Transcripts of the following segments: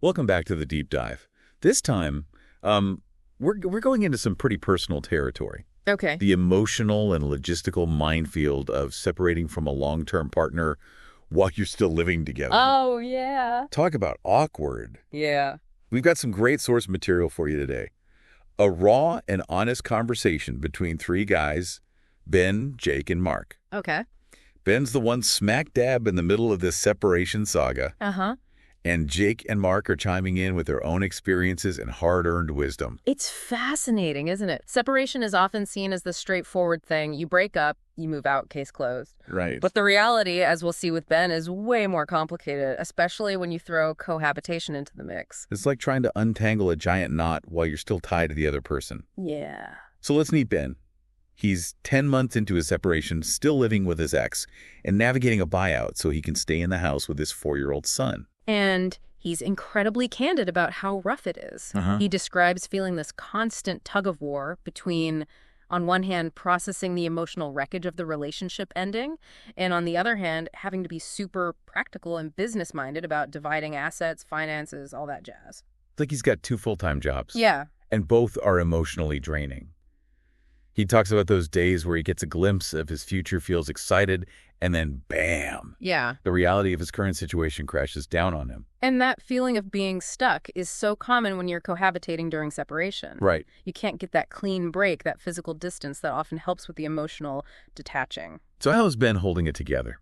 Welcome back to the deep dive. This time, we're going into some pretty personal territory. Okay. The emotional and logistical minefield of separating from a long-term partner while you're still living together. Oh, yeah. Talk about awkward. Yeah. We've got some great source material for you today. A raw and honest conversation between three guys, Ben, Jake, and Mark. Okay. Ben's the one smack dab in the middle of this separation saga. Uh-huh. And Jake and Mark are chiming in with their own experiences and hard-earned wisdom. It's fascinating, isn't it? Separation is often seen as the straightforward thing. You break up, you move out, case closed. Right. But the reality, as we'll see with Ben, is way more complicated, especially when you throw cohabitation into the mix. It's like trying to untangle a giant knot while you're still tied to the other person. Yeah. So let's meet Ben. He's 10 months into his separation, still living with his ex, and navigating a buyout so he can stay in the house with his 4-year-old son. And he's incredibly candid about how rough it is. Uh-huh. He describes feeling this constant tug-of-war between, on one hand, processing the emotional wreckage of the relationship ending, and on the other hand, having to be super practical and business-minded about dividing assets, finances, all that jazz. It's like he's got 2 full-time jobs. Yeah. And both are emotionally draining. He talks about those days where he gets a glimpse of his future, feels excited, and then bam! Yeah. The reality of his current situation crashes down on him. And that feeling of being stuck is so common when you're cohabitating during separation. Right. You can't get that clean break, that physical distance that often helps with the emotional detaching. So how is Ben holding it together?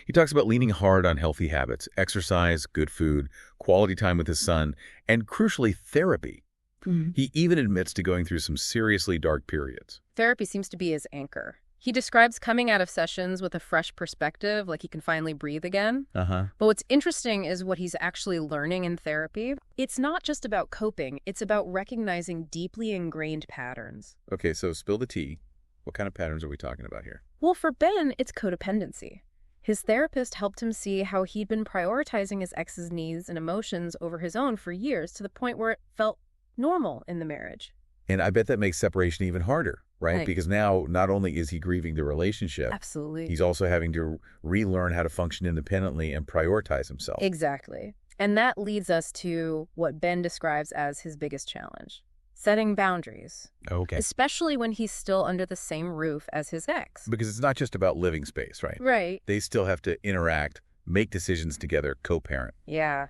He talks about leaning hard on healthy habits, exercise, good food, quality time with his son, and crucially, therapy. Mm-hmm. He even admits to going through some seriously dark periods. Therapy seems to be his anchor. He describes coming out of sessions with a fresh perspective, like he can finally breathe again. Uh-huh. But what's interesting is what he's actually learning in therapy. It's not just about coping. It's about recognizing deeply ingrained patterns. Okay, so spill the tea. What kind of patterns are we talking about here? Well, for Ben, it's codependency. His therapist helped him see how he'd been prioritizing his ex's needs and emotions over his own for years, to the point where it felt normal in the marriage. And I bet that makes separation even harder, right? Right. Because now not only is he grieving the relationship, Absolutely. he's also having to relearn how to function independently and prioritize himself. Exactly. And that leads us to what Ben describes as his biggest challenge: setting boundaries. Okay. Especially when he's still under the same roof as his ex. Because it's not just about living space, right? Right. They still have to interact, make decisions together, co-parent. Yeah.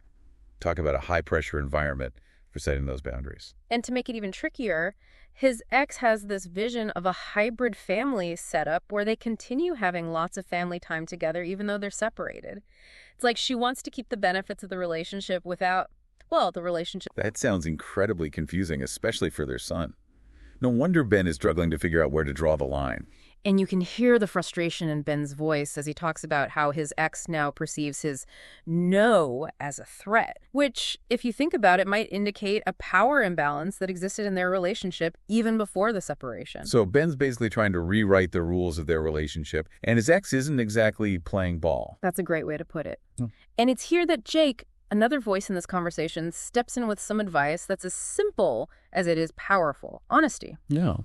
Talk about a high-pressure environment for setting those boundaries. And to make it even trickier, his ex has this vision of a hybrid family setup where they continue having lots of family time together even though they're separated. It's like she wants to keep the benefits of the relationship without, well, the relationship. That sounds incredibly confusing, especially for their son. No wonder Ben is struggling to figure out where to draw the line. And you can hear the frustration in Ben's voice as he talks about how his ex now perceives his no as a threat, which, if you think about it, might indicate a power imbalance that existed in their relationship even before the separation. So Ben's basically trying to rewrite the rules of their relationship, and his ex isn't exactly playing ball. That's a great way to put it. And it's here that Jake, another voice in this conversation, steps in with some advice that's as simple as it is powerful: honesty. Yeah.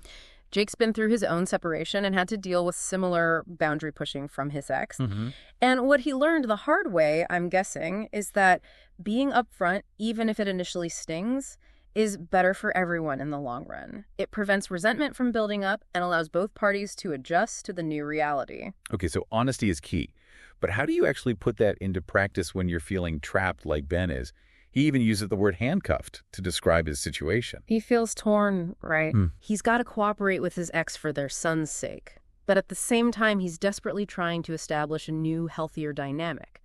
Jake's been through his own separation and had to deal with similar boundary pushing from his ex. Mm-hmm. And what he learned the hard way, I'm guessing, is that being upfront, even if it initially stings, is better for everyone in the long run. It prevents resentment from building up and allows both parties to adjust to the new reality. Okay, so honesty is key. But how do you actually put that into practice when you're feeling trapped like Ben is? He even uses the word handcuffed to describe his situation. He feels torn, right? He's got to cooperate with his ex for their son's sake. But at the same time, he's desperately trying to establish a new, healthier dynamic.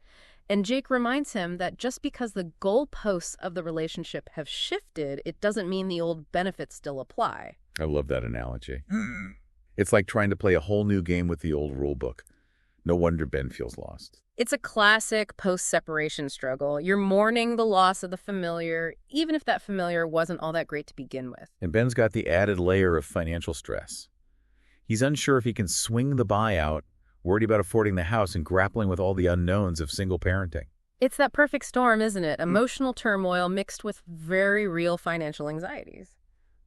And Jake reminds him that just because the goalposts of the relationship have shifted, it doesn't mean the old benefits still apply. I love that analogy. It's like trying to play a whole new game with the old rule book. No wonder Ben feels lost. It's a classic post-separation struggle. You're mourning the loss of the familiar, even if that familiar wasn't all that great to begin with. And Ben's got the added layer of financial stress. He's unsure if he can swing the buyout, worried about affording the house, and grappling with all the unknowns of single parenting. It's that perfect storm, isn't it? Emotional turmoil mixed with very real financial anxieties.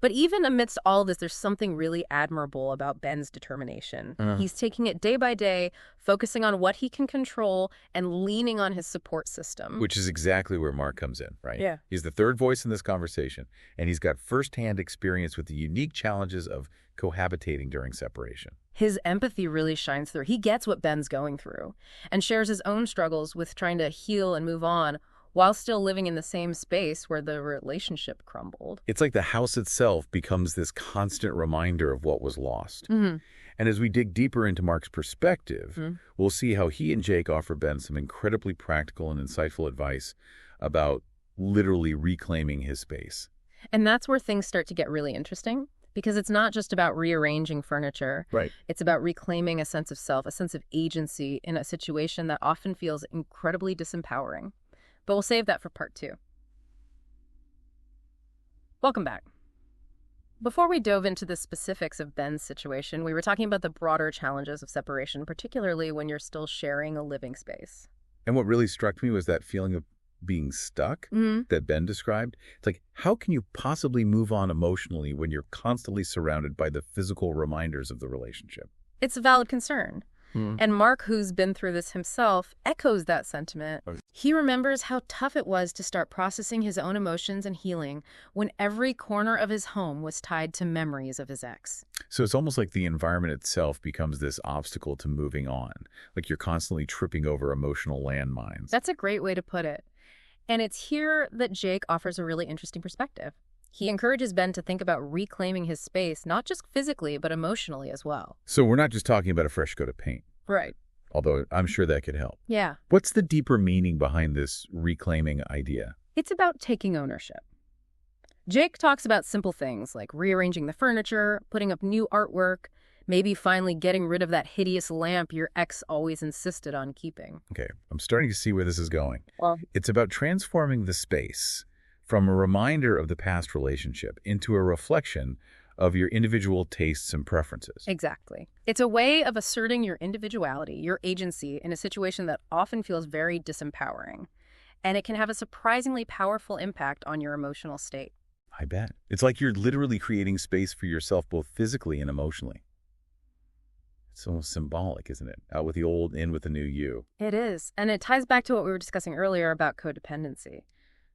But even amidst all this, there's something really admirable about Ben's determination. He's taking it day by day, focusing on what he can control and leaning on his support system. Which is exactly where Mark comes in, right? Yeah. He's the third voice in this conversation, and he's got firsthand experience with the unique challenges of cohabitating during separation. His empathy really shines through. He gets what Ben's going through and shares his own struggles with trying to heal and move on while still living in the same space where the relationship crumbled. It's like the house itself becomes this constant reminder of what was lost. Mm-hmm. And as we dig deeper into Mark's perspective, we'll see how he and Jake offer Ben some incredibly practical and insightful advice about literally reclaiming his space. And that's where things start to get really interesting, because it's not just about rearranging furniture. Right. It's about reclaiming a sense of self, a sense of agency in a situation that often feels incredibly disempowering. But we'll save that for part 2. Welcome back. Before we dove into the specifics of Ben's situation, we were talking about the broader challenges of separation, particularly when you're still sharing a living space. And what really struck me was that feeling of being stuck that Ben described. It's like, how can you possibly move on emotionally when you're constantly surrounded by the physical reminders of the relationship? It's a valid concern. And Mark, who's been through this himself, echoes that sentiment. He remembers how tough it was to start processing his own emotions and healing when every corner of his home was tied to memories of his ex. So it's almost like the environment itself becomes this obstacle to moving on, like you're constantly tripping over emotional landmines. That's a great way to put it. And it's here that Jake offers a really interesting perspective. He encourages Ben to think about reclaiming his space, not just physically, but emotionally as well. So we're not just talking about a fresh coat of paint. Right. Although I'm sure that could help. Yeah. What's the deeper meaning behind this reclaiming idea? It's about taking ownership. Jake talks about simple things like rearranging the furniture, putting up new artwork, maybe finally getting rid of that hideous lamp your ex always insisted on keeping. Okay, I'm starting to see where this is going. Well, It's about transforming the space from a reminder of the past relationship into a reflection of your individual tastes and preferences. exactly. It's a way of asserting your individuality, your agency, in a situation that often feels very disempowering. And it can have a surprisingly powerful impact on your emotional state. I bet. It's like you're literally creating space for yourself both physically and emotionally. It's almost symbolic, isn't it? Out with the old, in with the new you. It is. And it ties back to what we were discussing earlier about codependency.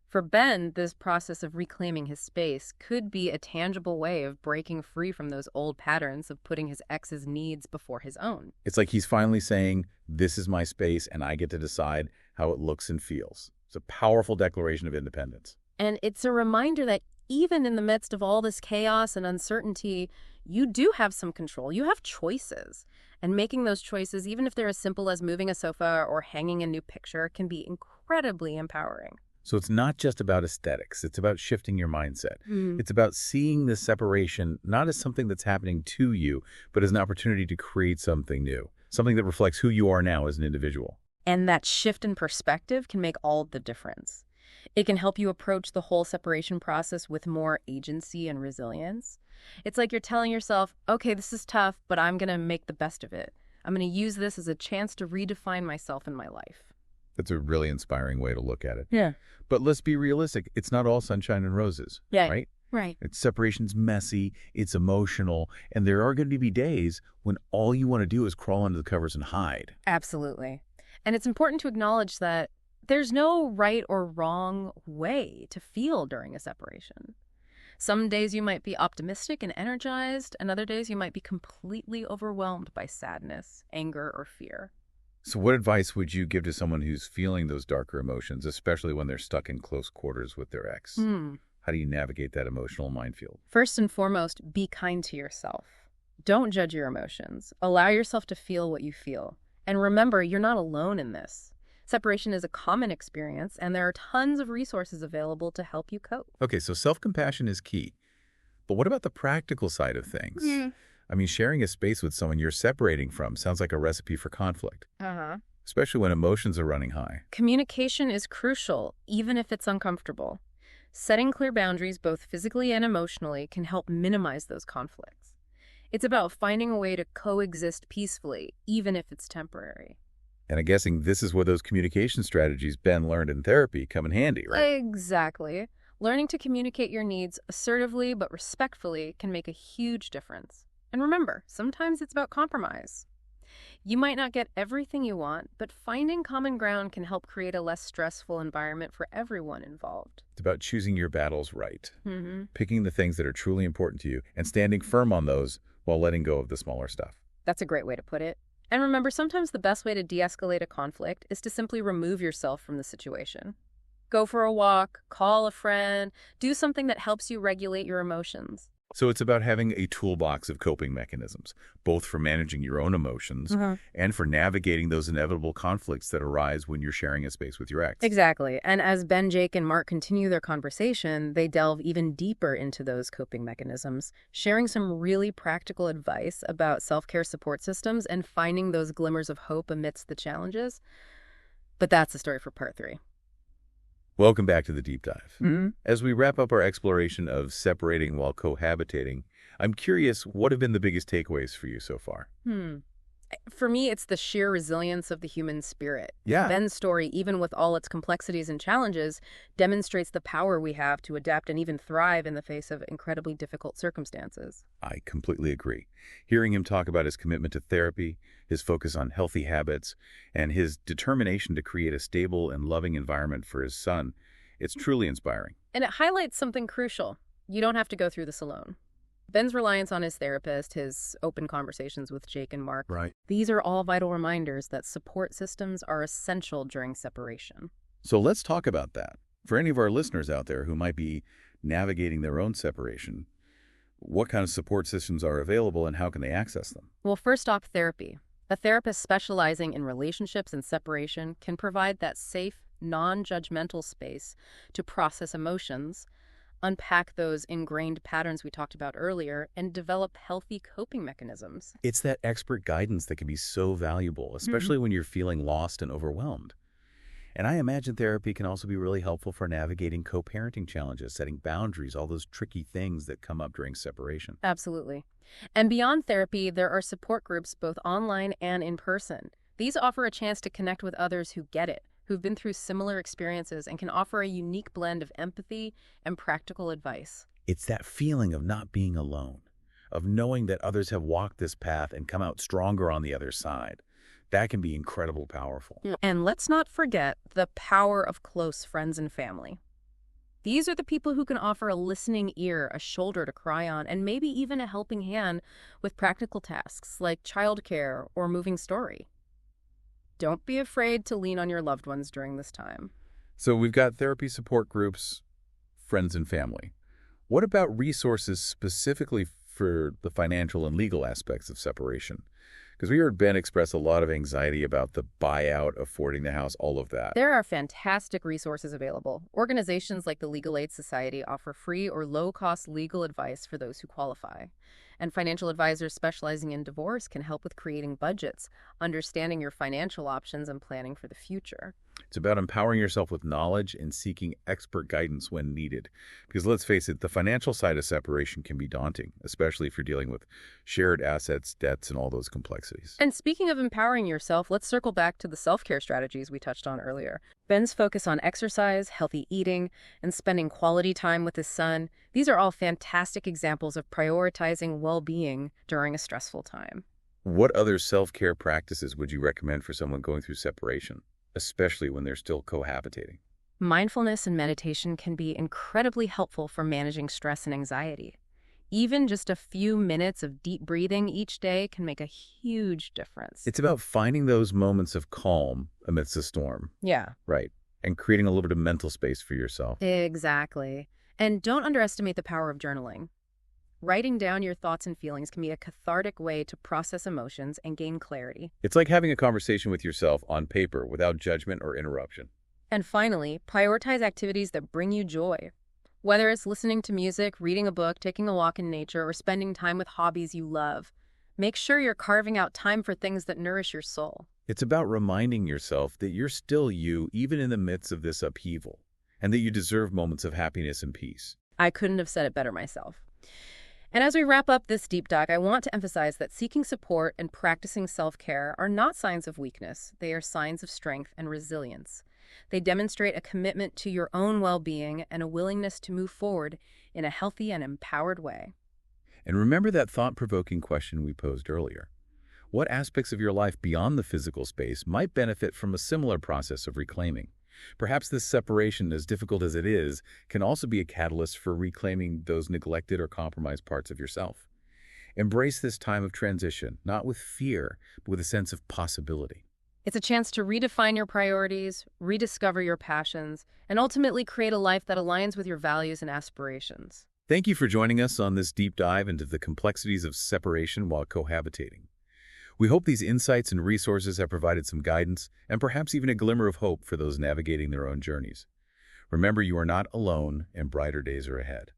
For Ben, this process of reclaiming his space could be a tangible way of breaking free from those old patterns of putting his ex's needs before his own. It's like he's finally saying, this is my space and I get to decide how it looks and feels. It's a powerful declaration of independence. And it's a reminder that even in the midst of all this chaos and uncertainty, you do have some control. You have choices. And making those choices, even if they're as simple as moving a sofa or hanging a new picture, can be incredibly empowering. So it's not just about aesthetics. It's about shifting your mindset. It's about seeing this separation not as something that's happening to you, but as an opportunity to create something new, something that reflects who you are now as an individual. And that shift in perspective can make all the difference. It can help you approach the whole separation process with more agency and resilience. It's like you're telling yourself, okay, this is tough, but I'm going to make the best of it. I'm going to use this as a chance to redefine myself in my life. That's a really inspiring way to look at it. Yeah. But let's be realistic. It's not all sunshine and roses, right? Right. Separation's messy, it's emotional, and there are going to be days when all you want to do is crawl under the covers and hide. Absolutely. And it's important to acknowledge that there's no right or wrong way to feel during a separation. Some days you might be optimistic and energized, and other days you might be completely overwhelmed by sadness, anger, or fear. So what advice would you give to someone who's feeling those darker emotions, especially when they're stuck in close quarters with their ex? How do you navigate that emotional minefield? First and foremost, be kind to yourself. Don't judge your emotions. Allow yourself to feel what you feel. And remember, you're not alone in this. Separation is a common experience, and there are tons of resources available to help you cope. Okay, so self-compassion is key. But what about the practical side of things? I mean, sharing a space with someone you're separating from sounds like a recipe for conflict, especially when emotions are running high. Communication is crucial, even if it's uncomfortable. Setting clear boundaries, both physically and emotionally, can help minimize those conflicts. It's about finding a way to coexist peacefully, even if it's temporary. And I'm guessing this is where those communication strategies Ben learned in therapy come in handy, right? Exactly. Learning to communicate your needs assertively but respectfully can make a huge difference. And remember, sometimes it's about compromise. You might not get everything you want, but finding common ground can help create a less stressful environment for everyone involved. It's about choosing your battles right, Mm-hmm. picking the things that are truly important to you, and standing firm on those while letting go of the smaller stuff. That's a great way to put it. And remember, sometimes the best way to de-escalate a conflict is to simply remove yourself from the situation. Go for a walk, call a friend, do something that helps you regulate your emotions. So it's about having a toolbox of coping mechanisms, both for managing your own emotions and for navigating those inevitable conflicts that arise when you're sharing a space with your ex. Exactly. And as Ben, Jake, and Mark continue their conversation, they delve even deeper into those coping mechanisms, sharing some really practical advice about self-care support systems and finding those glimmers of hope amidst the challenges. But that's the story for part 3. Welcome back to the Deep Dive. Mm-hmm. As we wrap up our exploration of separating while cohabitating, I'm curious, what have been the biggest takeaways for you so far? For me, it's the sheer resilience of the human spirit. Yeah. Ben's story, even with all its complexities and challenges, demonstrates the power we have to adapt and even thrive in the face of incredibly difficult circumstances. I completely agree. Hearing him talk about his commitment to therapy, his focus on healthy habits, and his determination to create a stable and loving environment for his son, it's truly inspiring. And it highlights something crucial. You don't have to go through this alone. Ben's reliance on his therapist, his open conversations with Jake and Mark, Right. these are all vital reminders that support systems are essential during separation. So let's talk about that. For any of our listeners out there who might be navigating their own separation, what kind of support systems are available and how can they access them? Well, first off, therapy. A therapist specializing in relationships and separation can provide that safe, non-judgmental space to process emotions, unpack those ingrained patterns we talked about earlier, and develop healthy coping mechanisms. It's that expert guidance that can be so valuable, especially when you're feeling lost and overwhelmed. And I imagine therapy can also be really helpful for navigating co-parenting challenges, setting boundaries, all those tricky things that come up during separation. Absolutely. And beyond therapy, there are support groups both online and in person. These offer a chance to connect with others who get it, who've been through similar experiences, and can offer a unique blend of empathy and practical advice. It's that feeling of not being alone, of knowing that others have walked this path and come out stronger on the other side. That can be incredibly powerful. And let's not forget the power of close friends and family. These are the people who can offer a listening ear, a shoulder to cry on, and maybe even a helping hand with practical tasks like childcare or moving story. Don't be afraid to lean on your loved ones during this time. So we've got therapy support groups, friends and family. What about resources specifically for the financial and legal aspects of separation? Because we heard Ben express a lot of anxiety about the buyout, affording the house, all of that. There are fantastic resources available. Organizations like the Legal Aid Society offer free or low-cost legal advice for those who qualify. And financial advisors specializing in divorce can help with creating budgets, understanding your financial options, and planning for the future. It's about empowering yourself with knowledge and seeking expert guidance when needed. Because let's face it, the financial side of separation can be daunting, especially if you're dealing with shared assets, debts, and all those complexities. And speaking of empowering yourself, let's circle back to the self-care strategies we touched on earlier. Ben's focus on exercise, healthy eating, and spending quality time with his son, these are all fantastic examples of prioritizing well-being during a stressful time. What other self-care practices would you recommend for someone going through separation, especially when they're still cohabitating? Mindfulness and meditation can be incredibly helpful for managing stress and anxiety. Even just a few minutes of deep breathing each day can make a huge difference. It's about finding those moments of calm amidst the storm. Yeah. Right. And creating a little bit of mental space for yourself. Exactly. And don't underestimate the power of journaling. Writing down your thoughts and feelings can be a cathartic way to process emotions and gain clarity. It's like having a conversation with yourself on paper without judgment or interruption. And finally, prioritize activities that bring you joy. Whether it's listening to music, reading a book, taking a walk in nature, or spending time with hobbies you love, make sure you're carving out time for things that nourish your soul. It's about reminding yourself that you're still you, even in the midst of this upheaval, and that you deserve moments of happiness and peace. I couldn't have said it better myself. And as we wrap up this deep dive, I want to emphasize that seeking support and practicing self-care are not signs of weakness. They are signs of strength and resilience. They demonstrate a commitment to your own well-being and a willingness to move forward in a healthy and empowered way. And remember that thought-provoking question we posed earlier. What aspects of your life beyond the physical space might benefit from a similar process of reclaiming? Perhaps this separation, as difficult as it is, can also be a catalyst for reclaiming those neglected or compromised parts of yourself. Embrace this time of transition, not with fear, but with a sense of possibility. It's a chance to redefine your priorities, rediscover your passions, and ultimately create a life that aligns with your values and aspirations. Thank you for joining us on this deep dive into the complexities of separation while cohabitating. We hope these insights and resources have provided some guidance and perhaps even a glimmer of hope for those navigating their own journeys. Remember, you are not alone and brighter days are ahead.